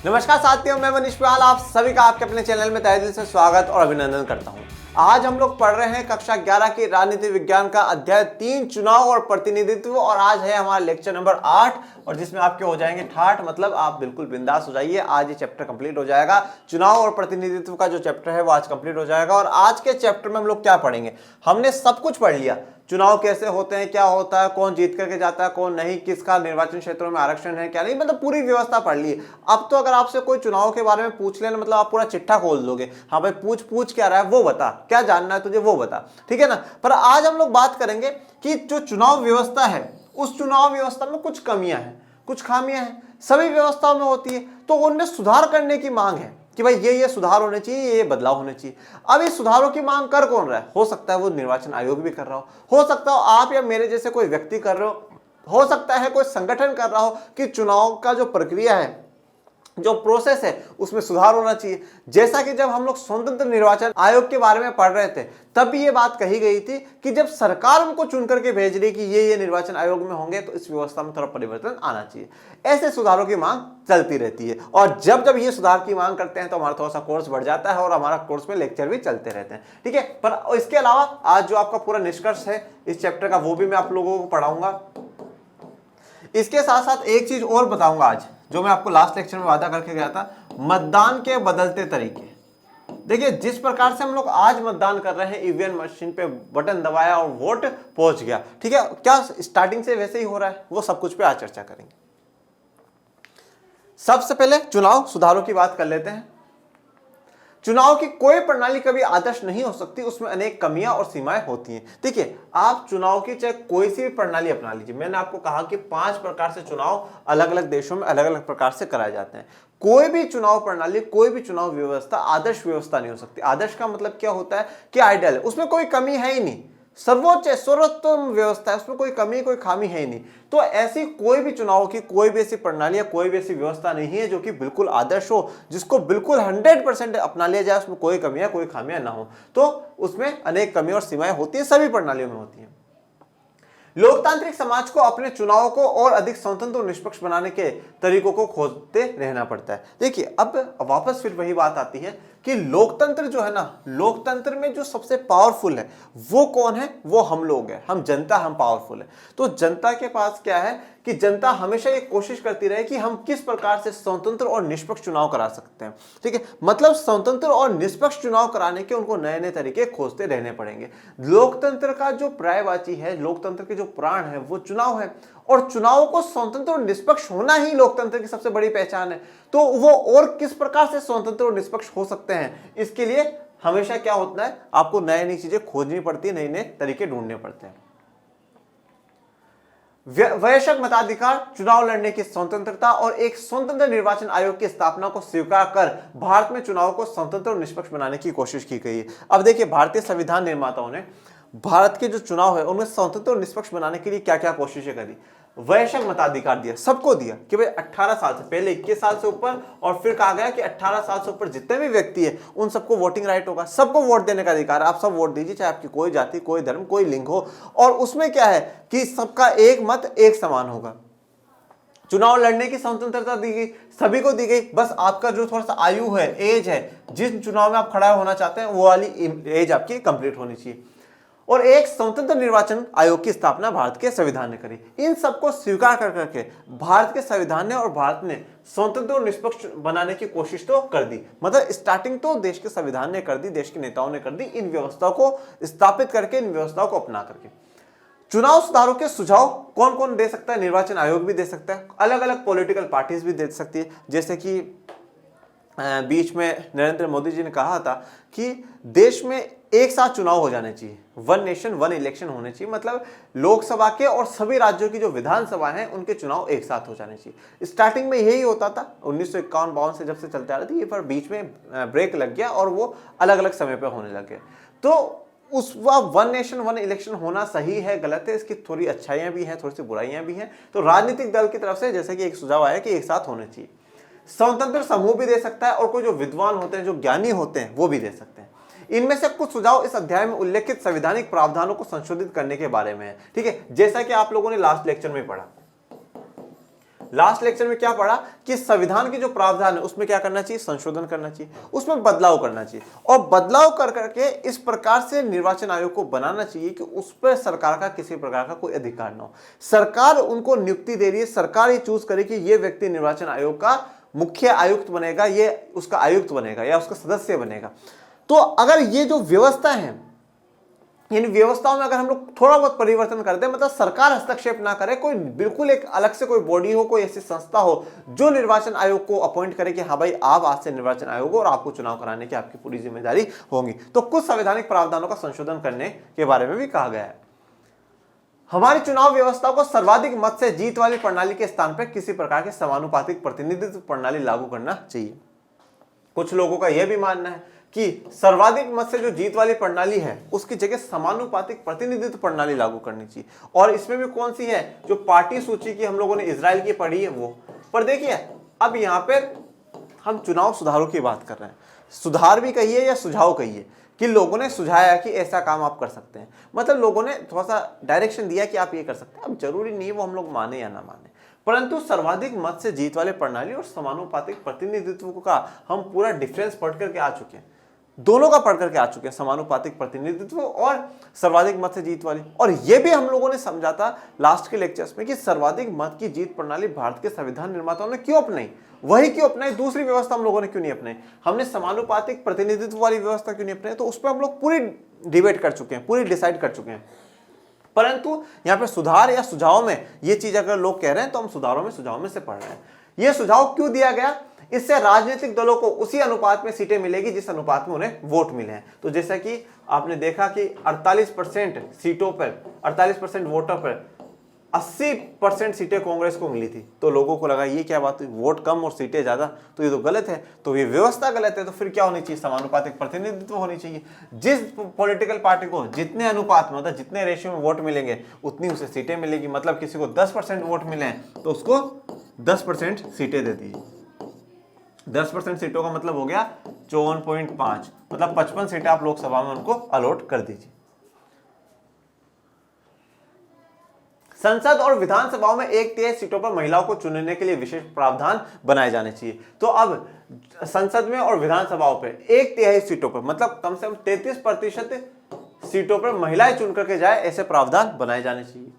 नमस्कार साथियों, मैं मनीष पाल आप सभी का आपके अपने चैनल में तहे दिल से स्वागत और अभिनंदन करता हूं। आज हम लोग पढ़ रहे हैं कक्षा 11 की राजनीति विज्ञान का अध्याय 3 चुनाव और प्रतिनिधित्व, और आज है हमारा लेक्चर नंबर 8 और जिसमें आपके हो जाएंगे ठाठ, मतलब आप बिल्कुल बिंदास हो जाइए। आज ये चैप्टर कंप्लीट हो जाएगा। चुनाव और प्रतिनिधित्व का जो चैप्टर है वो आज कंप्लीट हो जाएगा। और आज के चैप्टर में हम लोग क्या पढ़ेंगे, हमने सब कुछ पढ़ लिया। चुनाव कैसे होते हैं, क्या होता है, कौन जीत करके जाता है, कौन नहीं, किसका निर्वाचन क्षेत्रों में आरक्षण है क्या नहीं, मतलब पूरी व्यवस्था पढ़ ली। अब तो अगर आपसे कोई चुनाव के बारे में पूछ लेना, मतलब आप पूरा चिट्ठा खोल दोगे। हाँ भाई, पूछ क्या रहा है वो बता, क्या जानना है तुझे वो बता, ठीक है ना। पर आज हम लोग बात करेंगे कि जो चुनाव व्यवस्था है उस चुनाव व्यवस्था में कुछ कमियां हैं, कुछ खामियां हैं, सभी व्यवस्थाओं में होती है। तो उनमें सुधार करने की मांग है कि भाई ये सुधार होने चाहिए, ये बदलाव होने चाहिए। अब इस सुधारों की मांग कर कौन रहा है? हो सकता है वो निर्वाचन आयोग भी कर रहा हो सकता हो आप या मेरे जैसे कोई व्यक्ति कर रहे हो सकता है कोई संगठन कर रहा हो कि चुनाव का जो प्रक्रिया है, जो प्रोसेस है, उसमें सुधार होना चाहिए। जैसा कि जब हम लोग स्वतंत्र निर्वाचन आयोग के बारे में पढ़ रहे थे तब भी ये बात कही गई थी कि जब सरकार उनको चुन करके भेज रही कि ये निर्वाचन आयोग में होंगे तो इस व्यवस्था में थोड़ा परिवर्तन आना चाहिए। ऐसे सुधारों की मांग चलती रहती है और जब जब ये सुधार की मांग करते हैं तो हमारा थोड़ा सा कोर्स बढ़ जाता है और हमारा कोर्स में लेक्चर भी चलते रहते हैं, ठीक है। पर इसके अलावा आज जो आपका पूरा निष्कर्ष है इस चैप्टर का वो भी मैं आप लोगों को पढ़ाऊंगा। इसके साथ साथ एक चीज और बताऊंगा आज, जो मैं आपको लास्ट लेक्चर में वादा करके गया था, मतदान के बदलते तरीके। देखिए, जिस प्रकार से हम लोग आज मतदान कर रहे हैं, ईवीएम मशीन पे बटन दबाया और वोट पहुंच गया, ठीक है, क्या स्टार्टिंग से वैसे ही हो रहा है? वो सब कुछ पे आज चर्चा करेंगे। सबसे पहले चुनाव सुधारों की बात कर लेते हैं। चुनाव की कोई प्रणाली कभी आदर्श नहीं हो सकती, उसमें अनेक कमियां और सीमाएं होती हैं। देखिए, आप चुनाव की चाहे कोई सी भी प्रणाली अपना लीजिए, मैंने आपको कहा कि 5 प्रकार से चुनाव अलग अलग देशों में अलग अलग प्रकार से कराए जाते हैं। कोई भी चुनाव प्रणाली, कोई भी चुनाव व्यवस्था आदर्श व्यवस्था नहीं हो सकती। आदर्श का मतलब क्या होता है कि आइडियल है, उसमें कोई कमी है ही नहीं, सर्वोच्च सर्वोत्तम व्यवस्था है, उसमें कोई कमी कोई खामी है ही नहीं। तो ऐसी कोई भी चुनाव की कोई भी ऐसी प्रणाली या कोई भी ऐसी व्यवस्था नहीं है जो कि बिल्कुल आदर्श हो, जिसको बिल्कुल 100% अपना लिया जाए, उसमें कोई कमियां कोई खामियां ना हो। तो उसमें अनेक कमियां और सीमाएं होती है, सभी प्रणालियों में होती है। लोकतांत्रिक समाज को अपने चुनाव को और अधिक स्वतंत्र और निष्पक्ष बनाने के तरीकों को खोजते रहना पड़ता है। देखिए, अब वापस फिर वही बात आती है कि लोकतंत्र जो है ना, लोकतंत्र में जो सबसे पावरफुल है वो कौन है? वो हम लोग हैं, हम जनता, हम पावरफुल है। तो जनता के पास क्या है कि जनता हमेशा ये कोशिश करती रहे कि हम किस प्रकार से स्वतंत्र और निष्पक्ष चुनाव करा सकते हैं, ठीक है। मतलब स्वतंत्र और निष्पक्ष चुनाव कराने के उनको नए नए तरीके खोजते रहने पड़ेंगे। लोकतंत्र का जो पर्यायवाची है, लोकतंत्र के जो प्राण है वो चुनाव है, और चुनाव को स्वतंत्र और निष्पक्ष होना ही लोकतंत्र की सबसे बड़ी पहचान है। तो वो और किस प्रकार से स्वतंत्र और निष्पक्ष हो सकते हैं, इसके लिए हमेशा क्या होता है, आपको नई नई चीजें खोजनी पड़ती है, नए नए तरीके ढूंढने पड़ते हैं। वयस्क मताधिकार, चुनाव लड़ने की स्वतंत्रता और एक स्वतंत्र निर्वाचन आयोग की स्थापना को स्वीकार कर भारत में चुनाव को स्वतंत्र और निष्पक्ष बनाने की कोशिश की गई है। अब देखिए, भारतीय संविधान निर्माताओं ने भारत के जो चुनाव है उनमें स्वतंत्र और निष्पक्ष बनाने के लिए क्या क्या कोशिशें करी। वयस्क मताधिकार दिया, सबको दिया कि भाई 18 साल से पहले 21 साल से ऊपर, और फिर कहा गया कि 18 साल से ऊपर जितने भी व्यक्ति है उन सबको वोटिंग राइट होगा, सबको वोट देने का अधिकार है। आप सब वोट दीजिए, चाहे आपकी कोई जाति, कोई धर्म, कोई लिंग हो। और उसमें क्या है कि सबका एक मत एक समान होगा। चुनाव लड़ने की स्वतंत्रता दी गई, सभी को दी गई। बस आपका जो थोड़ा सा आयु है, एज है, जिस चुनाव में आप खड़ा होना चाहते हैं वो वाली एज आपकी कंप्लीट होनी चाहिए। और एक स्वतंत्र निर्वाचन आयोग की स्थापना भारत के संविधान ने करी। इन सबको स्वीकार कर करके भारत के संविधान ने और भारत ने स्वतंत्र और निष्पक्ष बनाने की कोशिश तो कर दी। मतलब स्टार्टिंग तो देश के संविधान ने कर दी, देश के नेताओं ने कर दी, इन व्यवस्थाओं को स्थापित करके, इन व्यवस्थाओं को अपना करके। चुनाव सुधारों के सुझाव कौन कौन दे सकता है? निर्वाचन आयोग भी दे सकता है, अलग अलग पॉलिटिकल पार्टीज भी दे सकती है। जैसे कि बीच में नरेंद्र मोदी जी ने कहा था कि देश में एक साथ चुनाव हो जाने चाहिए, 1 नेशन 1 इलेक्शन होने चाहिए। मतलब लोकसभा के और सभी राज्यों की जो विधानसभा है उनके चुनाव एक साथ हो जाने चाहिए। स्टार्टिंग में यही होता था 1951-52 से, जब से चलते आ रही थी ये, पर बीच में ब्रेक लग गया और वो अलग अलग समय पर होने लगे। तो उस 1 नेशन 1 इलेक्शन होना सही है गलत है, इसकी थोड़ी अच्छाइयां भी हैं, थोड़ी सी बुराइयां भी हैं। तो राजनीतिक दल की तरफ से जैसे कि एक सुझाव आया कि एक साथ होने चाहिए। स्वतंत्र समूह भी दे सकता है और कोई जो विद्वान होते हैं, जो ज्ञानी होते हैं, वो भी दे सकते हैं। इनमें से कुछ सुझाव इस अध्याय में उल्लेखित संवैधानिक प्रावधानों को संशोधित करने के बारे में है, ठीक है, जैसा कि आप लोगों ने लास्ट लेक्चर में पढ़ा। लास्ट लेक्चर में क्या पढ़ा कि संविधान के जो प्रावधान है उसमें क्या करना चाहिए, संशोधन करना चाहिए, उसमें बदलाव करना चाहिए और बदलाव कर करके इस प्रकार से निर्वाचन आयोग को बनाना चाहिए कि उस पर सरकार का किसी प्रकार का कोई अधिकार ना हो। सरकार उनको नियुक्ति दे रही है, सरकार ये चूज करे कि ये व्यक्ति निर्वाचन आयोग का मुख्य आयुक्त बनेगा, ये उसका आयुक्त बनेगा या उसका सदस्य बनेगा। तो अगर ये जो व्यवस्था है, इन व्यवस्थाओं में अगर हम लोग थोड़ा बहुत परिवर्तन कर दें, मतलब सरकार हस्तक्षेप ना करे, कोई बिल्कुल एक अलग से कोई बॉडी हो, कोई ऐसी संस्था हो जो निर्वाचन आयोग को अपॉइंट करे कि हाँ भाई आप आज से निर्वाचन आयोग हो और आपको चुनाव कराने की आपकी पूरी जिम्मेदारी होगी, तो कुछ संवैधानिक प्रावधानों का संशोधन करने के बारे में भी कहा गया है। हमारी चुनाव व्यवस्था को सर्वाधिक मत से जीत वाली प्रणाली के स्थान पर किसी प्रकार की समानुपातिक प्रतिनिधित्व प्रणाली लागू करना चाहिए। कुछ लोगों का यह भी मानना है कि सर्वाधिक मत से जो जीत वाली प्रणाली है उसकी जगह समानुपातिक प्रतिनिधित्व प्रणाली लागू करनी चाहिए। और इसमें भी कौन सी है, जो पार्टी सूची की हम लोगों ने इजराइल की पढ़ी है वो। पर देखिए अब यहाँ पर हम चुनाव सुधारों की बात कर रहे हैं, सुधार भी कहिए या सुझाव कहिए, कि लोगों ने सुझाया कि ऐसा काम आप कर सकते हैं, मतलब लोगों ने थोड़ा सा डायरेक्शन दिया कि आप ये कर सकते हैं। अब जरूरी नहीं है वो हम लोग माने या ना माने, परंतु सर्वाधिक मत से जीत वाले प्रणाली और समानुपातिक प्रतिनिधित्व का हम पूरा डिफरेंस पढ़ करके आ चुके हैं, दोनों का पढ़ करके आ चुके हैं, समानुपातिक प्रतिनिधित्व और सर्वाधिक मत से जीत वाली। और यह भी हम लोगों ने समझा था लास्ट के लेक्चर्स में कि सर्वाधिक मत की जीत प्रणाली भारत के संविधान निर्माताओं ने क्यों अपनाई, वही क्यों अपनाई, दूसरी व्यवस्था हम लोगों ने क्यों नहीं अपनाई, हमने समानुपातिक प्रतिनिधित्व वाली व्यवस्था क्यों नहीं अपनाई, तो उस पर हम लोग पूरी डिबेट कर चुके हैं, पूरी डिसाइड कर चुके हैं। परंतु यहाँ पे सुधार या सुझाव में ये चीज अगर लोग कह रहे हैं तो हम सुधारों में सुझाव में से पढ़ रहे हैं। ये सुझाव क्यों दिया गया, इससे राजनीतिक दलों को उसी अनुपात में सीटें मिलेगी जिस अनुपात में उन्हें वोट मिले हैं। तो जैसा कि आपने देखा कि 48% सीटों पर, 48% वोटों पर 80% सीटें कांग्रेस को मिली थी, तो लोगों को लगा ये क्या बात हुई, वोट कम और सीटें ज्यादा, तो ये तो गलत है, तो ये व्यवस्था गलत है, तो फिर क्या होनी चाहिए, समानुपातिक प्रतिनिधित्व होनी चाहिए। जिस पॉलिटिकल पार्टी को जितने अनुपात में, मतलब जितने रेशियो में वोट मिलेंगे उतनी उसे सीटें मिलेगी। मतलब किसी को 10% वोट मिले हैं तो उसको 10% सीटें दे दीजिए। 10% सीटों का मतलब हो गया 54.5, मतलब 55 सीटें आप लोकसभा में उनको अलॉट कर दीजिए। संसद और विधानसभाओं में 1/3 सीटों पर महिलाओं को चुनने के लिए विशेष प्रावधान बनाए जाने चाहिए। तो अब संसद में और विधानसभाओं पर 1/3 सीटों पर, मतलब कम से कम 33% सीटों पर महिलाएं चुन करके जाए, ऐसे प्रावधान बनाए जाने चाहिए।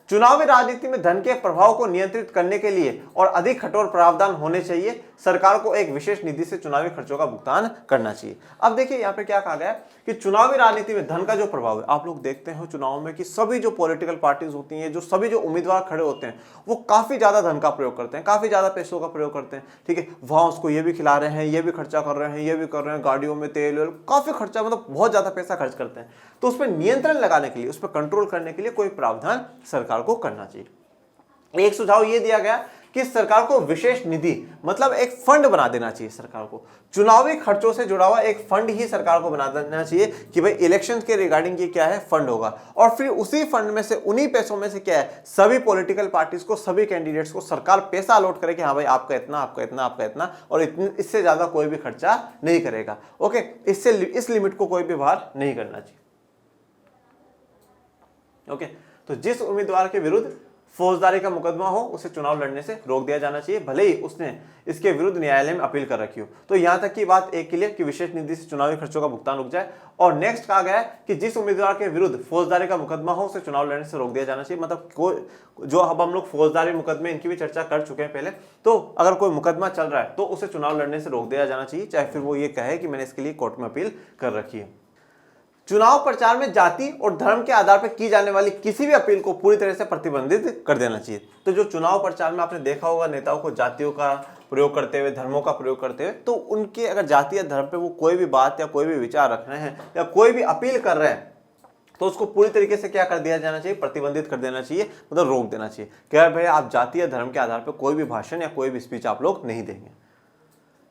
चुनावी राजनीति में धन के प्रभाव को नियंत्रित करने के लिए और अधिक कठोर प्रावधान होने चाहिए। सरकार को एक विशेष निधि से चुनावी खर्चों का भुगतान करना चाहिए। अब देखिए यहाँ पे क्या कहा गया है कि चुनावी राजनीति में धन का जो प्रभाव है, आप लोग देखते हो चुनाव में कि सभी जो पॉलिटिकल पार्टीज होती हैं, जो सभी जो उम्मीदवार खड़े होते हैं, वो काफी ज्यादा धन का प्रयोग करते हैं, काफी ज्यादा पैसों का प्रयोग करते हैं। ठीक है, वहां उसको ये भी खिला रहे हैं, ये भी खर्चा कर रहे हैं, ये भी कर रहे हैं, गाड़ियों में तेल, काफी खर्चा, मतलब बहुत ज्यादा पैसा खर्च करते हैं। तो उस पर नियंत्रण लगाने के लिए, उस पर कंट्रोल करने के लिए कोई प्रावधान सरकार को करना चाहिए। एक सुझाव यह दिया गया कि सरकार को विशेष निधि, मतलब एक फंड बना देना चाहिए सरकार को, चुनावी खर्चों से जुड़ा हुआ एक फंड ही सरकार को बना देना चाहिए कि भाई इलेक्शन के रिगार्डिंग ये क्या है, फंड होगा। और फिर उसी फंड में से, उन्हीं पैसों में से क्या है, सभी पॉलिटिकल पार्टीज को, सभी कैंडिडेट्स को सरकार पैसा अलॉट करे कि हाँ भाई आपका इतना, आपका इतना, आपका इतना, और इससे ज्यादा कोई भी खर्चा नहीं करेगा। ओके, इससे इस लिमिट को कोई भी बाहर नहीं करना चाहिए। ओके, तो जिस उम्मीदवार के विरुद्ध फौजदारी का मुकदमा हो उसे चुनाव लड़ने से रोक दिया जाना चाहिए, भले ही उसने इसके विरुद्ध न्यायालय में अपील कर रखी हो। तो यहां तक की बात एक क्लियर कि विशेष निधि से चुनावी खर्चों का भुगतान रुक जाए। और नेक्स्ट कहा गया है कि जिस उम्मीदवार के विरुद्ध फौजदारी का मुकदमा हो उसे चुनाव लड़ने से रोक दिया जाना चाहिए। मतलब जो अब हम लोग फौजदारी मुकदमे इनकी भी चर्चा कर चुके हैं पहले, तो अगर कोई मुकदमा चल रहा है तो उसे चुनाव लड़ने से रोक दिया जाना चाहिए, चाहे फिर वो ये कहे कि मैंने इसके लिए कोर्ट में अपील कर रखी है। चुनाव प्रचार में जाति और धर्म के आधार पर की जाने वाली किसी भी अपील को पूरी तरह से प्रतिबंधित कर देना चाहिए। तो जो चुनाव प्रचार में आपने देखा होगा नेताओं को जातियों का प्रयोग करते हुए, धर्मों का प्रयोग करते हुए, तो उनके अगर जाति या धर्म पे वो कोई भी बात या कोई भी विचार रख रहे हैं या कोई भी अपील कर रहे हैं तो उसको पूरी तरीके से क्या कर दिया जाना चाहिए, प्रतिबंधित कर देना चाहिए, मतलब रोक देना चाहिए। क्या भाई आप जाति या धर्म के आधार पर कोई भी भाषण या कोई भी स्पीच आप लोग नहीं देंगे।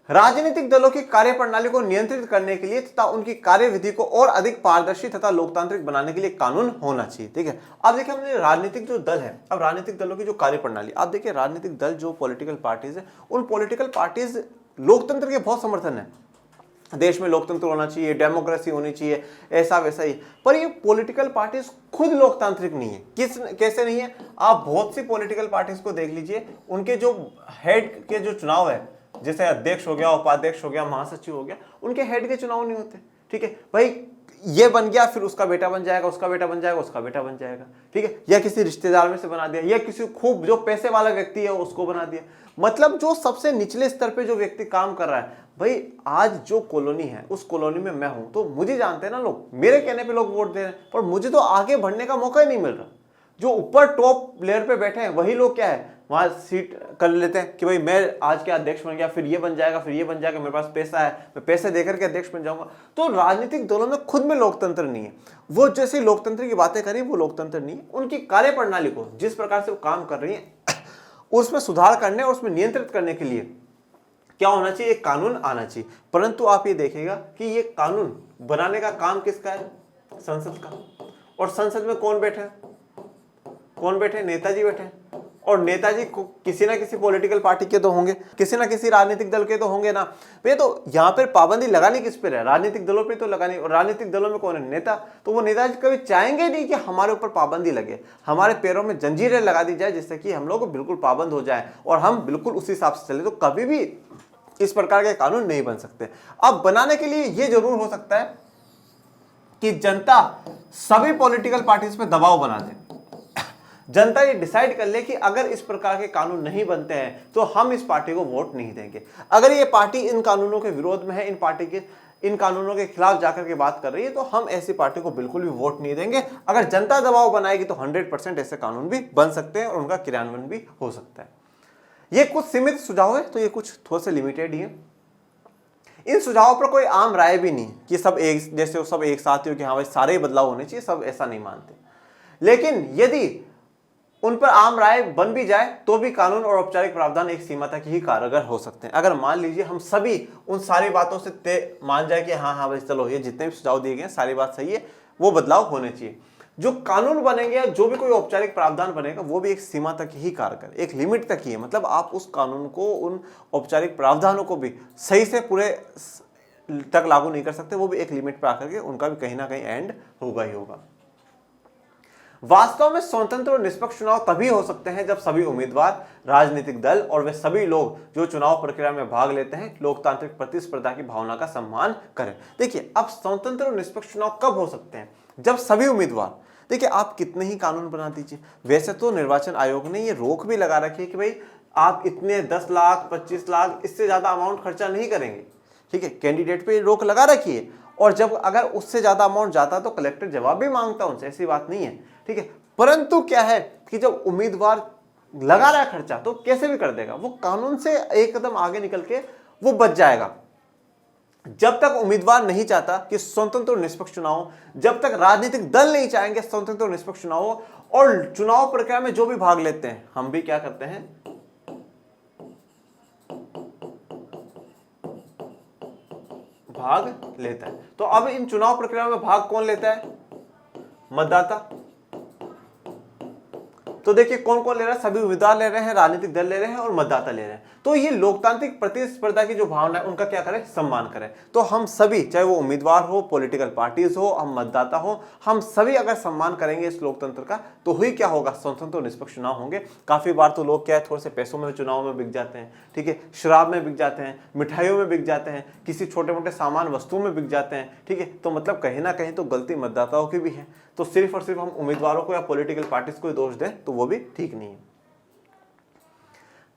राजनीतिक दलों की कार्यप्रणाली को नियंत्रित करने के लिए तथा उनकी कार्यविधि को और अधिक पारदर्शी तथा लोकतांत्रिक बनाने के लिए कानून होना चाहिए। ठीक है, अब देखिए हमने राजनीतिक जो दल है, अब राजनीतिक दलों की जो कार्यप्रणाली, आप देखिए राजनीतिक दल जो पॉलिटिकल पार्टीज है, उन पॉलिटिकल पार्टीज लोकतंत्र के बहुत समर्थन है। देश में लोकतंत्र होना चाहिए, डेमोक्रेसी होनी चाहिए, ऐसा वैसा ही। पर ये पॉलिटिकल पार्टीज खुद लोकतांत्रिक नहीं है। कैसे नहीं है? आप बहुत सी पॉलिटिकल पार्टीज को देख लीजिए, उनके जो हेड के जो चुनाव है, जैसे अध्यक्ष हो गया, उपाध्यक्ष हो गया, महासचिव हो गया, उनके हेड के चुनाव नहीं होते। ठीक है भाई, ये बन गया, फिर उसका बेटा बन जाएगा, उसका बेटा बन जाएगा, उसका बेटा बन जाएगा। ठीक है, या किसी रिश्तेदार में से बना दिया, या किसी खूब जो पैसे वाला व्यक्ति है उसको बना दिया। मतलब जो सबसे निचले स्तर पे जो व्यक्ति काम कर रहा है, भाई आज जो कॉलोनी है उस कॉलोनी में मैं हूं, तो मुझे जानते हैं ना लोग, मेरे कहने पे लोग वोट दे रहे हैं, पर मुझे तो आगे बढ़ने का मौका ही नहीं मिल रहा। जो ऊपर टॉप लेयर पे बैठे हैं वही लोग क्या है, वहां सीट कर लेते हैं कि भाई मैं आज के अध्यक्ष बन गया, फिर ये बन जाएगा, फिर ये बन जाएगा, मेरे पास पैसा है, मैं पैसे देकर के अध्यक्ष बन जाऊंगा। तो राजनीतिक दलों में खुद में लोकतंत्र नहीं है। वो जैसे लोकतंत्र की बातें करें, वो लोकतंत्र नहीं है। उनकी कार्यप्रणाली को जिस प्रकार से वो काम कर रही है उसमें सुधार करने और उसमें नियंत्रित करने के लिए क्या होना चाहिए? एक कानून आना चाहिए। परंतु आप ये देखेगा कि ये कानून बनाने का काम किसका है? संसद का। और संसद में कौन बैठे? कौन बैठे? नेताजी बैठे। और नेताजी को किसी ना किसी पॉलिटिकल पार्टी के तो होंगे, किसी ना किसी राजनीतिक दल के तो होंगे ना। वे तो यहाँ पर पाबंदी लगानी किस पर है? राजनीतिक दलों पे तो लगानी। और राजनीतिक दलों में कौन है? नेता। तो वो नेताजी कभी चाहेंगे नहीं कि हमारे ऊपर पाबंदी लगे, हमारे पैरों में जंजीरें लगा दी जाए, जिससे कि हम लोग बिल्कुल पाबंद हो जाए और हम बिल्कुल उसी हिसाब से चले। तो कभी भी इस प्रकार के कानून नहीं बन सकते। अब बनाने के लिए यह जरूर हो सकता है कि जनता सभी पॉलिटिकल पार्टीज पे दबाव बना दे। जनता ये डिसाइड कर ले कि अगर इस प्रकार के कानून नहीं बनते हैं तो हम इस पार्टी को वोट नहीं देंगे। अगर ये पार्टी इन कानूनों के विरोध में है, इन कानूनों के खिलाफ जाकर के बात कर रही है, तो हम ऐसी पार्टी को बिल्कुल भी वोट नहीं देंगे। अगर जनता दबाव बनाएगी तो 100% ऐसे कानून भी बन सकते हैं और उनका क्रियान्वयन भी हो सकता है। ये कुछ सीमित सुझाव है, तो ये कुछ थोड़े से लिमिटेड ही है। इन सुझावों पर कोई आम राय भी नहीं कि सब एक जैसे सब एक साथ हो कि हाँ भाई सारे बदलाव होने चाहिए, सब ऐसा नहीं मानते। लेकिन यदि उन पर आम राय बन भी जाए तो भी कानून और औपचारिक प्रावधान एक सीमा तक ही कारगर हो सकते हैं। अगर मान लीजिए हम सभी उन सारी बातों से तय मान जाए कि हाँ भाई चलो ये जितने भी सुझाव दिए गए सारी बात सही है, वो बदलाव होने चाहिए। जो कानून बनेंगे, जो भी कोई औपचारिक प्रावधान बनेगा, वो भी एक सीमा तक ही कारगर, एक लिमिट तक ही है। मतलब आप उस कानून को, उन औपचारिक प्रावधानों को भी सही से पूरे तक लागू नहीं कर सकते। वो भी एक लिमिट पर आकर के उनका भी कहीं ना कहीं एंड होगा ही होगा। वास्तव में स्वतंत्र और निष्पक्ष चुनाव तभी हो सकते हैं जब सभी उम्मीदवार, राजनीतिक दल और वे सभी लोग जो चुनाव प्रक्रिया में भाग लेते हैं लोकतांत्रिक प्रतिस्पर्धा की भावना का सम्मान करें। देखिए, अब स्वतंत्र और निष्पक्ष चुनाव कब हो सकते हैं? जब सभी उम्मीदवार, देखिए आप कितने ही कानून बना दीजिए, वैसे तो निर्वाचन आयोग ने ये रोक भी लगा रखी है कि भाई आप इतने 10 लाख 25 लाख इससे ज्यादा अमाउंट खर्चा नहीं करेंगे। ठीक है, कैंडिडेट पे रोक लगा रखी है। और जब अगर उससे ज्यादा अमाउंट जाता तो कलेक्टर जवाब भी मांगता उनसे, ऐसी बात नहीं है। ठीक है, परंतु क्या है कि जब उम्मीदवार लगा रहा है खर्चा तो कैसे भी कर देगा, वो कानून से एक कदम आगे निकल के वो बच जाएगा। जब तक उम्मीदवार नहीं चाहता कि स्वतंत्र और निष्पक्ष चुनाव हो, जब तक राजनीतिक दल नहीं चाहेंगे स्वतंत्र और निष्पक्ष चुनाव हो, और चुनाव प्रक्रिया में जो भी भाग लेते हैं, हम भी क्या करते हैं, भाग लेता है। तो अब इन चुनाव प्रक्रिया में भाग कौन लेता है? मतदाता। तो देखिए कौन कौन ले रहा है? सभी उम्मीदवार ले रहे हैं, राजनीतिक दल ले रहे हैं और मतदाता ले रहे हैं। तो ये लोकतांत्रिक प्रतिस्पर्धा की जो भावना है उनका क्या करें? सम्मान करें। तो हम सभी, चाहे वो उम्मीदवार हो, पॉलिटिकल पार्टीज हो, हम मतदाता हो, हम सभी अगर सम्मान करेंगे इस लोकतंत्र का, तो ही क्या होगा? स्वतंत्र और निष्पक्ष चुनाव होंगे। काफी बार तो लोग क्या है, थोड़े से पैसों में चुनाव में बिक जाते हैं। ठीक है, शराब में बिक जाते हैं, मिठाइयों में बिक जाते हैं, किसी छोटे मोटे सामान वस्तुओं में बिक जाते हैं। ठीक है, तो मतलब कहीं ना कहीं तो गलती मतदाताओं की भी है। तो सिर्फ और सिर्फ हम उम्मीदवारों को या पॉलिटिकल पार्टीज को दोष दें तो वो भी ठीक नहीं है।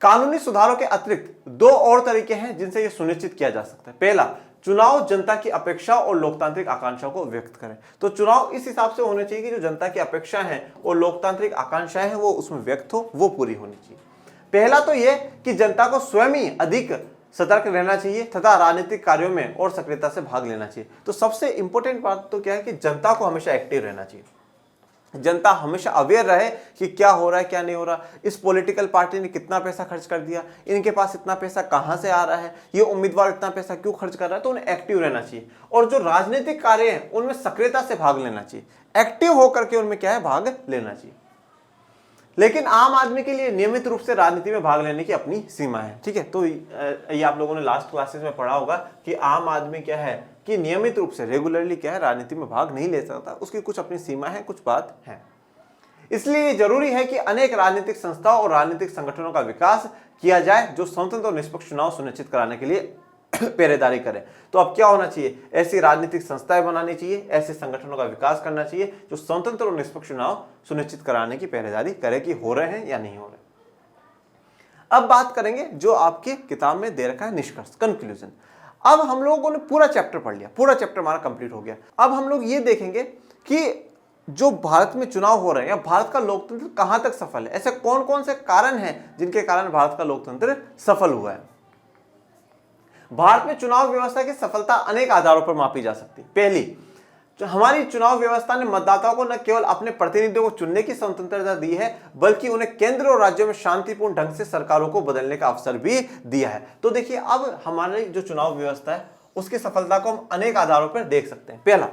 कानूनी सुधारों के अतिरिक्त दो और तरीके हैं जिनसे यह सुनिश्चित किया जा सकता है। पहला, चुनाव जनता की अपेक्षा और लोकतांत्रिक आकांक्षाओं को व्यक्त करें। तो चुनाव इस हिसाब से होने चाहिए कि जो जनता की अपेक्षा है और लोकतांत्रिक आकांक्षाएं हैं वो उसमें व्यक्त हो, वो पूरी होनी चाहिए। पहला तो यह कि जनता को स्वयं ही अधिक सतर्क रहना चाहिए तथा राजनीतिक कार्यों में और सक्रियता से भाग लेना चाहिए। तो सबसे इंपॉर्टेंट बात तो क्या है कि जनता को हमेशा एक्टिव रहना चाहिए। जनता हमेशा अवेयर रहे कि क्या हो रहा है, क्या नहीं हो रहा, इस पॉलिटिकल पार्टी ने कितना पैसा खर्च कर दिया, इनके पास इतना पैसा कहां से आ रहा है, ये उम्मीदवार इतना पैसा क्यों खर्च कर रहा है। तो उन्हें एक्टिव रहना चाहिए और जो राजनीतिक कार्य हैं उनमें सक्रियता से भाग लेना चाहिए। एक्टिव होकर के उनमें क्या है, भाग लेना चाहिए। लेकिन आम आदमी के लिए नियमित रूप से राजनीति में भाग लेने की अपनी सीमा है। ठीक है, तो ये आप लोगों ने लास्ट क्लासेस में पढ़ा होगा कि आम आदमी क्या है कि नियमित रूप से रेगुलरली क्या है राजनीति में भाग नहीं ले सकता, उसकी कुछ अपनी सीमा है, कुछ बात है। इसलिए जरूरी है कि अनेक राजनीतिक संस्थाओं और राजनीतिक संगठनों का विकास किया जाए जो स्वतंत्र और निष्पक्ष चुनाव सुनिश्चित कराने के लिए पहरेदारी करें। तो अब क्या होना चाहिए, ऐसी राजनीतिक संस्थाएं बनानी चाहिए, ऐसे संगठनों का विकास करना चाहिए जो स्वतंत्र और निष्पक्ष चुनाव सुनिश्चित कराने की पहरेदारी करे कि हो रहे हैं या नहीं हो रहे। अब बात करेंगे जो आपकी किताब में दे रखा है निष्कर्ष, कंक्लूजन। अब हम लोगों ने पूरा चैप्टर पढ़ लिया, पूरा चैप्टर हमारा कंप्लीट हो गया। अब हम लोग ये देखेंगे कि जो भारत में चुनाव हो रहे हैं या भारत का लोकतंत्र कहां तक सफल है, ऐसे कौन कौन से कारण हैं जिनके कारण भारत का लोकतंत्र सफल हुआ है। भारत में चुनाव व्यवस्था की सफलता अनेक आधारों पर मापी जा सकती है। पहली, जो हमारी चुनाव व्यवस्था ने मतदाताओं को न केवल अपने प्रतिनिधियों को चुनने की स्वतंत्रता दी है, बल्कि उन्हें केंद्र और राज्यों में शांतिपूर्ण ढंग से सरकारों को बदलने का अवसर भी दिया है। तो देखिए, अब हमारी जो चुनाव व्यवस्था है उसकी सफलता को हम अनेक आधारों पर देख सकते हैं। पहला,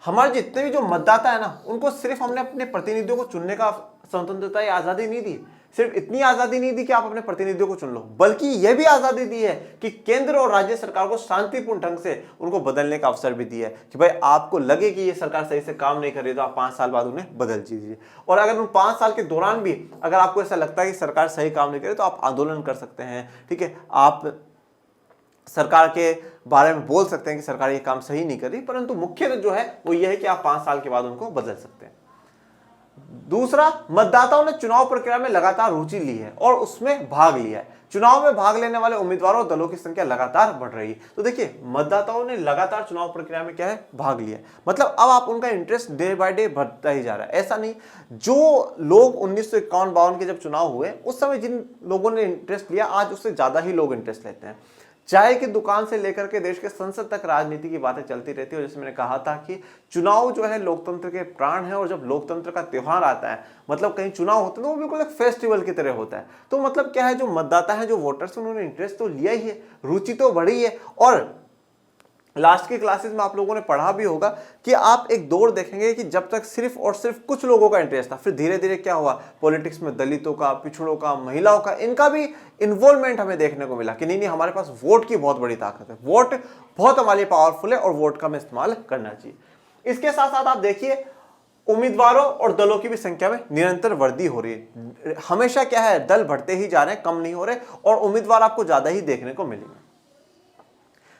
हमारे जितने भी जो मतदाता है ना, उनको सिर्फ हमने अपने प्रतिनिधियों को चुनने का स्वतंत्रता या आजादी नहीं दी, सिर्फ इतनी आजादी नहीं दी कि आप अपने प्रतिनिधियों को चुन लो, बल्कि यह भी आजादी दी है कि केंद्र और राज्य सरकार को शांतिपूर्ण ढंग से उनको बदलने का अवसर भी दिया है कि भाई आपको लगे कि ये सरकार सही से काम नहीं कर रही तो आप 5 साल बाद उन्हें बदल दीजिए। और अगर उन 5 साल के दौरान भी अगर आपको ऐसा लगता है कि सरकार सही काम नहीं कर रही तो आप आंदोलन कर सकते हैं। ठीक है, आप सरकार के बारे में बोल सकते हैं कि सरकार ये काम सही नहीं कर रही, परंतु मुख्य जो है वो ये है कि आप 5 साल के बाद उनको बदल सकते हैं। दूसरा, मतदाताओं ने चुनाव प्रक्रिया में लगातार रुचि ली है और उसमें भाग लिया है। चुनाव में भाग लेने वाले उम्मीदवारों और दलों की संख्या लगातार बढ़ रही है। तो देखिए, मतदाताओं ने लगातार चुनाव प्रक्रिया में क्या है भाग लिया है, मतलब अब आप उनका इंटरेस्ट डे बाय डे बढ़ता ही जा रहा है। ऐसा नहीं, जो लोग 1951-52 के जब चुनाव हुए उस समय जिन लोगों ने इंटरेस्ट लिया, आज उससे ज्यादा ही लोग इंटरेस्ट लेते हैं। चाय की दुकान से लेकर के देश के संसद तक राजनीति की बातें चलती रहती है। और जैसे मैंने कहा था कि चुनाव जो है लोकतंत्र के प्राण है, और जब लोकतंत्र का त्योहार आता है, मतलब कहीं चुनाव होते हैं तो वो बिल्कुल एक फेस्टिवल की तरह होता है। तो मतलब क्या है, जो मतदाता है, जो वोटर्स, उन्होंने इंटरेस्ट तो लिया ही है, रुचि तो बढ़ी है। और लास्ट की क्लासेस में आप लोगों ने पढ़ा भी होगा कि आप एक दौर देखेंगे कि जब तक सिर्फ और सिर्फ कुछ लोगों का इंटरेस्ट था, फिर धीरे धीरे क्या हुआ, पॉलिटिक्स में दलितों का, पिछड़ों का, महिलाओं का, इनका भी इन्वॉल्वमेंट हमें देखने को मिला कि नहीं हमारे पास वोट की बहुत बड़ी ताकत है, वोट बहुत हमारे लिए पावरफुल है और वोट का हमें इस्तेमाल करना चाहिए। इसके साथ साथ आप देखिए, उम्मीदवारों और दलों की भी संख्या में निरंतर वृद्धि हो रही है। हमेशा क्या है, दल बढ़ते ही जा रहे हैं, कम नहीं हो रहे, और उम्मीदवार आपको ज्यादा ही देखने को मिलेंगे।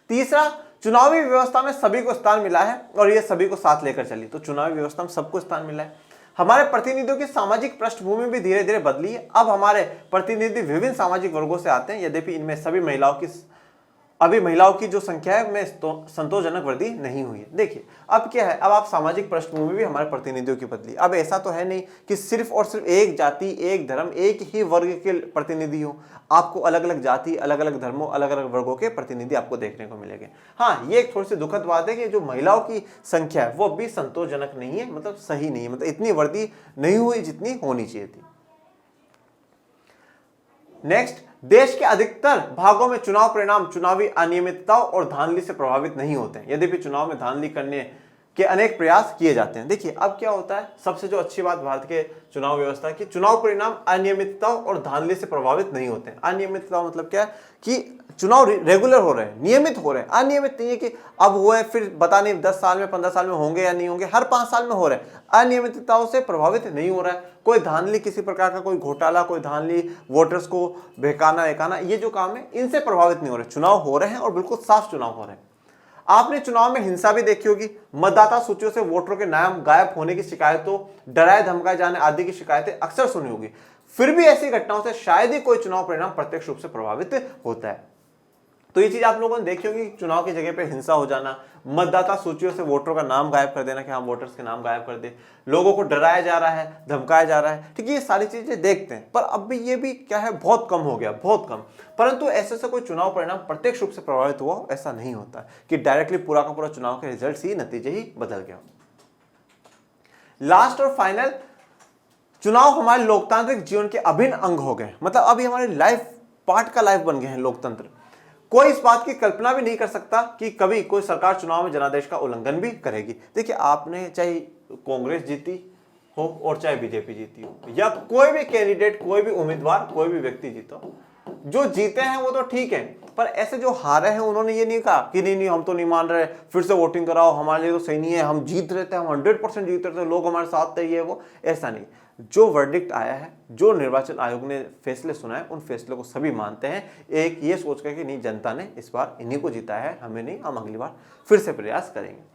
तीसरा, चुनावी व्यवस्था में सभी को स्थान मिला है और ये सभी को साथ लेकर चली। तो चुनावी व्यवस्था में सबको स्थान मिला है। हमारे प्रतिनिधियों की सामाजिक पृष्ठभूमि भी धीरे धीरे बदली है। अब हमारे प्रतिनिधि विभिन्न सामाजिक वर्गों से आते हैं, यद्यपि इनमें सभी महिलाओं की जो संख्या है में संतोषजनक वृद्धि नहीं हुई है। देखिए, अब क्या है, अब आप सामाजिक पृष्ठभूमि भी हमारे प्रतिनिधियों की बदली। अब ऐसा तो है नहीं कि सिर्फ और सिर्फ एक जाति, एक धर्म, एक ही वर्ग के प्रतिनिधि हो। आपको अलग अलग जाति, अलग अलग धर्मों, अलग अलग वर्गों के प्रतिनिधि आपको देखने को मिलेंगे। हाँ, ये एक थोड़ी सी दुखद बात है कि जो महिलाओं की संख्या है वो भी संतोषजनक नहीं है, मतलब सही नहीं है, मतलब इतनी वृद्धि नहीं हुई जितनी होनी चाहिए थी। नेक्स्ट, देश के अधिकतर भागों में चुनाव परिणाम चुनावी अनियमितताओं और धांधली से प्रभावित नहीं होते हैं, यद्यपि चुनाव में धांधली करने के अनेक प्रयास किए जाते हैं। देखिए, अब क्या होता है, सबसे जो अच्छी बात भारत के चुनाव व्यवस्था की, चुनाव परिणाम अनियमितताओं और धांधली से प्रभावित नहीं होते हैं। अनियमितता मतलब क्या है कि चुनाव रेगुलर हो रहे हैं, नियमित हो रहे हैं। अनियमित नहीं है कि अब हुए फिर पता नहीं 10 साल में, 15 साल में होंगे या नहीं होंगे, हर 5 साल में हो रहे हैं। अनियमितताओं से प्रभावित नहीं हो रहा है। कोई धांधली, किसी प्रकार का कोई घोटाला, कोई धांधली, वोटर्स को बहकाना, ये जो काम है इनसे प्रभावित नहीं हो रहे। चुनाव हो रहे हैं और बिल्कुल साफ चुनाव हो रहे हैं। आपने चुनाव में हिंसा भी देखी होगी, मतदाता सूचियों से वोटरों के नाम गायब होने की शिकायतों, डराए धमकाए जाने आदि की शिकायतें अक्सर सुनी होगी। फिर भी ऐसी घटनाओं से शायद ही कोई चुनाव परिणाम प्रत्यक्ष रूप से प्रभावित होता है। तो ये चीज आप लोगों ने देखी होगी, चुनाव की जगह पे हिंसा हो जाना, मतदाता सूचियों से वोटरों का नाम गायब कर देना कि हाँ वोटर्स के नाम गायब कर दे, लोगों को डराया जा रहा है, धमकाया जा रहा है। ठीक है, ये सारी चीजें देखते हैं, पर अब भी ये भी क्या है, बहुत कम हो गया, बहुत कम। परंतु ऐसे से कोई चुनाव परिणाम प्रत्यक्ष रूप से प्रभावित हुआ ऐसा नहीं होता कि डायरेक्टली पूरा का पूरा चुनाव के रिजल्ट ही, नतीजे ही बदल गया। लास्ट और फाइनल, चुनाव हमारे लोकतांत्रिक जीवन के अभिन्न अंग हो गए, मतलब अभी हमारे लाइफ पार्ट का लाइफ बन गए हैं लोकतंत्र। कोई इस बात की कल्पना भी नहीं कर सकता कि कभी कोई सरकार चुनाव में जनादेश का उल्लंघन भी करेगी। देखिए, आपने चाहे कांग्रेस जीती, हो और चाहे बीजेपी जीती हो, या कोई भी कैंडिडेट, कोई भी उम्मीदवार, कोई भी व्यक्ति जीतो, जो जीते हैं वो तो ठीक है, पर ऐसे जो हारे हैं उन्होंने ये नहीं कहा कि नहीं नहीं हम तो नहीं मान रहे, फिर से वोटिंग कराओ, हमारे लिए तो सही नहीं है, हम जीत रहे थे, हम 100% जीत रहे थे, लोग हमारे साथ थे, ये वो। ऐसा नहीं, जो वर्डिक्ट आया है, जो निर्वाचन आयोग ने फैसले सुनाए, उन फैसलों को सभी मानते हैं, एक ये सोचकर कि नहीं जनता ने इस बार इन्हीं को जीता है, हमें नहीं, हम अगली बार फिर से प्रयास करेंगे।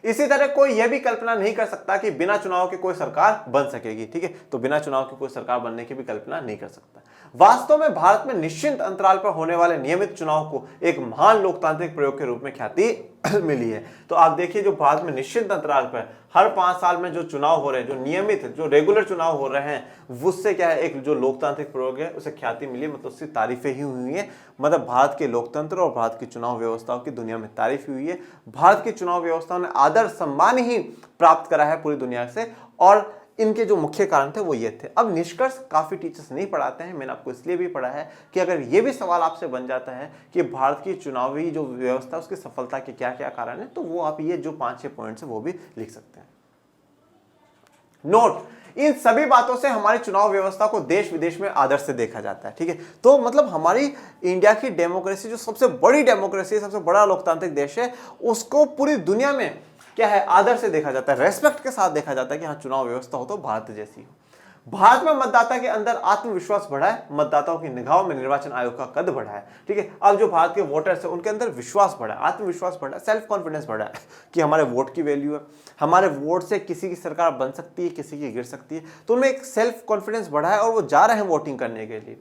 इसी तरह कोई यह भी कल्पना नहीं कर सकता कि बिना चुनाव के कोई सरकार बन सकेगी, ठीक है, तो बिना चुनाव की कोई सरकार बनने की भी कल्पना नहीं कर सकता। वास्तव में भारत में निश्चित अंतराल पर होने वाले नियमित चुनाव को एक महान लोकतांत्रिक प्रयोग के रूप में ख्याति मिली है। तो आप देखिए, जो भारत में निश्चित अंतराल पर हर 5 साल में जो चुनाव हो रहे हैं, जो नियमित, जो रेगुलर चुनाव हो रहे हैं, उससे क्या है, एक जो लोकतांत्रिक प्रयोग है उसे ख्याति मिली, मतलब उसकी तारीफें ही हुई है। मतलब भारत के लोकतंत्र और भारत की चुनाव व्यवस्थाओं की दुनिया में तारीफ हुई है। भारत की चुनाव व्यवस्थाओं ने आदर सम्मान ही प्राप्त करा है पूरी दुनिया से, और इनके जो मुख्य कारण थे वो ये थे। अब निष्कर्ष काफी टीचर्स नहीं पढ़ाते हैं, मैंने आपको इसलिए भी पढ़ा है कि अगर ये भी सवाल आपसे बन जाता है कि भारत की चुनावी जो व्यवस्था उसकी सफलता के क्या क्या कारण है, तो वो आप ये जो 5-6 पॉइंट्स है वो भी लिख सकते हैं। नोट, इन सभी बातों से हमारी चुनाव व्यवस्था को देश विदेश में आदर से देखा जाता है, ठीक है। तो मतलब हमारी इंडिया की डेमोक्रेसी, जो सबसे बड़ी डेमोक्रेसी है, सबसे बड़ा लोकतांत्रिक देश है, उसको पूरी दुनिया में क्या है, आदर से देखा जाता है, रेस्पेक्ट के साथ देखा जाता है कि हाँ चुनाव व्यवस्था हो तो भारत जैसी हो। भारत में मतदाता के अंदर आत्मविश्वास बढ़ा है, मतदाताओं की निगाहों में निर्वाचन आयोग का कद बढ़ा है, ठीक है। अब जो भारत के वोटर्स है उनके अंदर विश्वास बढ़ा है, आत्मविश्वास बढ़ा है, सेल्फ कॉन्फिडेंस बढ़ा है कि हमारे वोट की वैल्यू है, हमारे वोट से किसी की सरकार बन सकती है, किसी की गिर सकती है। तो उनमें एक सेल्फ कॉन्फिडेंस बढ़ा है और वो जा रहे हैं वोटिंग करने के लिए।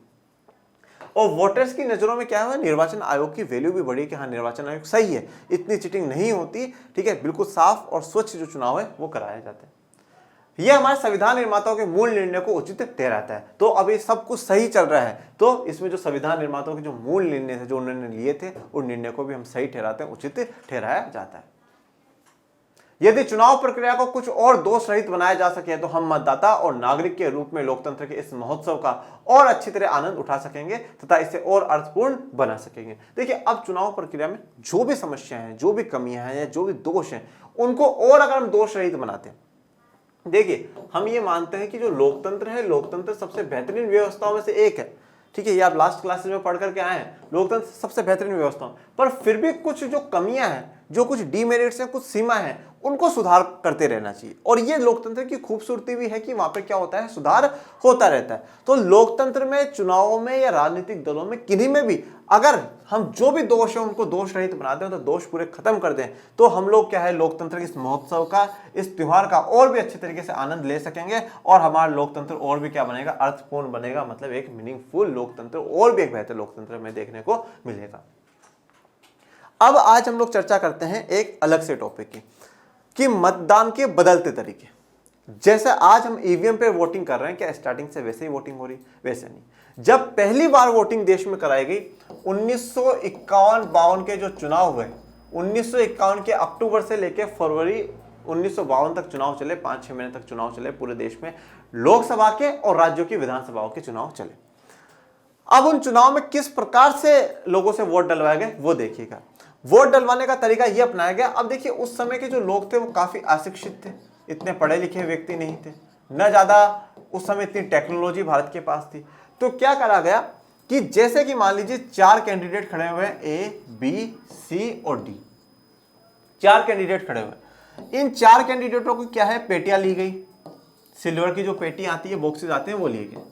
और वोटर्स की नजरों में क्या हुआ, निर्वाचन आयोग की वैल्यू भी बढ़ी कि हाँ निर्वाचन आयोग सही है, इतनी चीटिंग नहीं होती, ठीक है, बिल्कुल साफ और स्वच्छ जो चुनाव है वो कराए जाते हैं। यह हमारे संविधान निर्माताओं के मूल निर्णय को उचित ठहराता है। तो अब ये सब कुछ सही चल रहा है, तो इसमें जो संविधान निर्माताओं के जो मूल निर्णय थे, जो उन्होंने लिए थे, उन निर्णय को भी हम सही ठहराते हैं, उचित ठहराया जाता है। यदि चुनाव प्रक्रिया को कुछ और दोष रहित बनाया जा सके तो हम मतदाता और नागरिक के रूप में लोकतंत्र के इस महोत्सव का और अच्छी तरह आनंद उठा सकेंगे तथा इसे और अर्थपूर्ण बना सकेंगे। देखिए, अब चुनाव प्रक्रिया में जो भी समस्याएं हैं, जो भी कमियां हैं या जो भी दोष हैं, उनको और अगर हम दोष रहित बनाते हैं, देखिए हम ये मानते हैं कि जो लोकतंत्र है, लोकतंत्र सबसे बेहतरीन व्यवस्थाओं में से एक है, ठीक है, ये आप लास्ट क्लासेस में पढ़ करके आए हैं, लोकतंत्र सबसे बेहतरीन व्यवस्था। पर फिर भी कुछ जो कमियां हैं, जो कुछ डीमेरिट्स हैं, कुछ सीमा है, उनको सुधार करते रहना चाहिए। और ये लोकतंत्र की खूबसूरती भी है कि वहां पे क्या होता है, सुधार होता रहता है। तो लोकतंत्र में, चुनावों में या राजनीतिक दलों में, किन्हीं में भी अगर हम जो भी दोष है उनको दोष रहित बना दें, तो दोष पूरे खत्म कर दें, तो हम लोग क्या है, लोकतंत्र के इस महोत्सव का, इस त्योहार का और भी अच्छे तरीके से आनंद ले सकेंगे और हमारा लोकतंत्र और भी क्या बनेगा, अर्थपूर्ण बनेगा, मतलब एक मीनिंगफुल लोकतंत्र, और भी एक बेहतर लोकतंत्र में देखने को मिलेगा। अब आज हम लोग चर्चा करते हैं एक अलग से टॉपिक की, कि मतदान के बदलते तरीके। जैसे आज हम ईवीएम पे वोटिंग कर रहे हैं, क्या स्टार्टिंग से वैसे ही वोटिंग हो रही? वैसे नहीं। जब पहली बार वोटिंग देश में कराई गई 1951-52 के जो चुनाव हुए, 1951 के अक्टूबर से लेकर फरवरी 1952 तक चुनाव चले, 5-6 महीने तक चुनाव चले पूरे देश में, लोकसभा के और राज्यों की विधानसभाओं के चुनाव चले। अब उन चुनाव में किस प्रकार से लोगों से वोट डलवाए गए वो देखिएगा। वोट डलवाने का तरीका यह अपनाया गया। अब देखिए, उस समय के जो लोग थे वो काफी अशिक्षित थे, इतने पढ़े लिखे व्यक्ति नहीं थे, न ज्यादा उस समय इतनी टेक्नोलॉजी भारत के पास थी। तो क्या करा गया कि जैसे कि मान लीजिए 4 कैंडिडेट खड़े हुए हैं, ए, बी, सी और डी, 4 कैंडिडेट खड़े हुए। इन 4 कैंडिडेटों को क्या है, पेटियां ली गई, सिल्वर की जो पेटी आती है, बॉक्सेस आते हैं, वो लिए गए।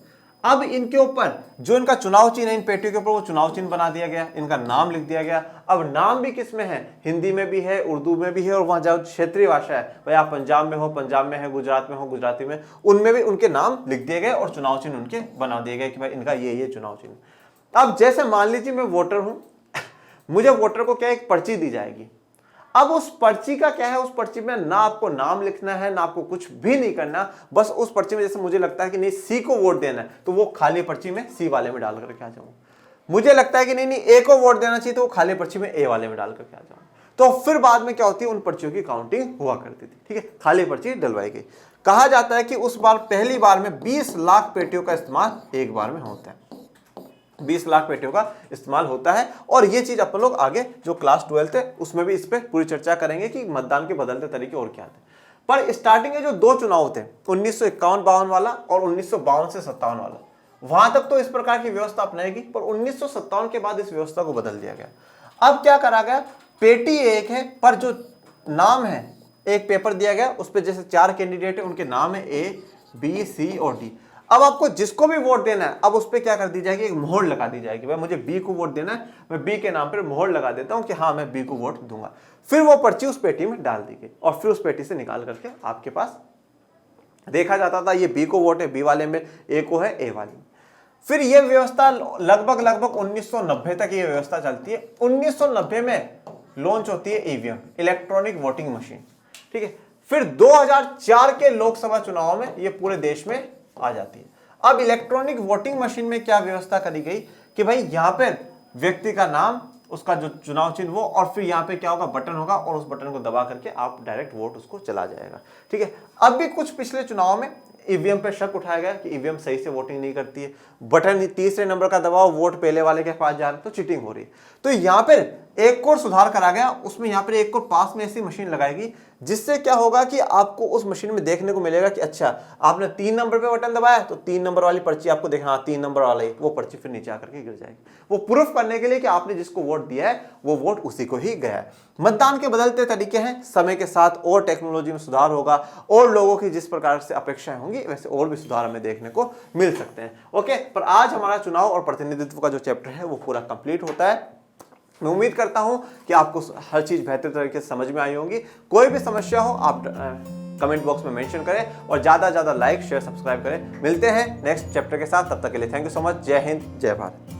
अब इनके ऊपर जो इनका चुनाव चिन्ह है, इन पेटियों के ऊपर वो चुनाव चिन्ह बना दिया गया, इनका नाम लिख दिया गया। अब नाम भी किस में है, हिंदी में भी है, उर्दू में भी है, और वहां जो क्षेत्रीय भाषा है, भाई आप पंजाब में हो, पंजाब में है, गुजरात में हो, गुजराती में, उनमें भी उनके नाम लिख दिए गए और चुनाव चिन्ह उनके बना दिए गए कि भाई इनका ये चुनाव चिन्ह। अब जैसे मान लीजिए मैं वोटर हूं, मुझे वोटर को क्या एक पर्ची दी जाएगी। अब उस पर्ची का क्या है, उस पर्ची में ना आपको नाम लिखना है, ना आपको कुछ भी नहीं करना, बस उस पर्ची में जैसे मुझे लगता है कि नहीं सी को वोट देना है, तो वो खाली पर्ची में सी वाले में डाल करके आ जाऊं। मुझे लगता है कि नहीं ए को वोट देना चाहिए, तो वो खाली पर्ची में ए वाले में डाल करके आ जाऊं। तो फिर बाद में क्या होती है, उन पर्चियों की काउंटिंग हुआ करती थी, ठीक है, खाली पर्ची डलवाई गई। कहा जाता है कि उस बार पहली बार में 20 लाख पेटियों का इस्तेमाल एक बार में होता है, 20 लाख पेटियों का इस्तेमाल होता है। और ये चीज अपन लोग आगे जो क्लास 12th है उसमें भी इस पे पूरी चर्चा करेंगे कि मतदान के बदलते तरीके और क्या थे। पर स्टार्टिंग के जो दो चुनाव थे 1951-52 वाला और 1952 से 57 वाला, वहां तक तो इस प्रकार की व्यवस्था अपनाई गई, पर 1957 के बाद इस व्यवस्था को बदल दिया गया। अब क्या करा गया, पेटी एक है पर जो नाम है, एक पेपर दिया गया उस पर जैसे 4 कैंडिडेट है, उनके नाम है A, B, C और D। अब आपको जिसको भी वोट देना है, अब उस पर क्या कर दी जाएगी, एक मोहर लगा दी जाएगी, भाई मुझे बी को वोट देना है, मैं बी के नाम पर मोहर लगा देता हूं कि हाँ मैं बी को वोट दूंगा। फिर वो पर्ची उस पेटी में डाल दी गई और फिर उस पेटी से निकाल करके आपके पास देखा जाता था ये बी को वोट है बी वाले में, ए को है ए वाले में। फिर ये व्यवस्था लगभग 1990 तक ये व्यवस्था चलती है। 1990 में लॉन्च होती है ईवीएम, इलेक्ट्रॉनिक वोटिंग मशीन, ठीक है। फिर 2004 के लोकसभा चुनाव में ये पूरे देश में आ जाती है। अब इलेक्ट्रॉनिक वोटिंग मशीन में क्या व्यवस्था करी गई कि भाई यहां पर व्यक्ति का नाम, उसका जो चुनाव चिन्ह वो, और फिर यहाँ पे क्या होगा, बटन होगा और उस बटन को दबा करके आप डायरेक्ट वोट उसको चला जाएगा, ठीक है। अब भी कुछ पिछले चुनाव में ईवीएम पे शक उठाया गया कि ईवीएम सही से वोटिंग नहीं करती है, बटन तीसरे नंबर का दबाओ, वोट पहले वाले के पास जा रहा है, तो चीटिंग हो रही है। तो यहाँ पर एक और सुधार करा गया, उसमें यहाँ पर एक और पास में ऐसी मशीन लगाएगी जिससे क्या होगा कि आपको उस मशीन में देखने को मिलेगा कि अच्छा आपने 3 नंबर पे बटन दबाया तो 3 नंबर वाली पर्ची आपको देखना, 3 नंबर वाला ही, वो पर्ची फिर नीचे आकर के गिर जाएगी, वो प्रूफ करने के लिए कि आपने जिसको वोट दिया है वो वोट उसी को ही गया है। मतदान के बदलते तरीके हैं, समय के साथ और टेक्नोलॉजी में सुधार होगा और लोगों की जिस प्रकार से अपेक्षाएं होंगी वैसे और भी सुधार हमें देखने को मिल सकते हैं। ओके, पर आज हमारा चुनाव और प्रतिनिधित्व का जो चैप्टर है वो पूरा कंप्लीट होता है। मैं उम्मीद करता हूं कि आपको हर चीज बेहतर तरीके से समझ में आई होगी। कोई भी समस्या हो आप कमेंट बॉक्स में मेंशन करें और ज्यादा ज्यादा लाइक शेयर सब्सक्राइब करें। मिलते हैं नेक्स्ट चैप्टर के साथ, तब तक के लिए थैंक यू सो मच। जय हिंद, जय भारत।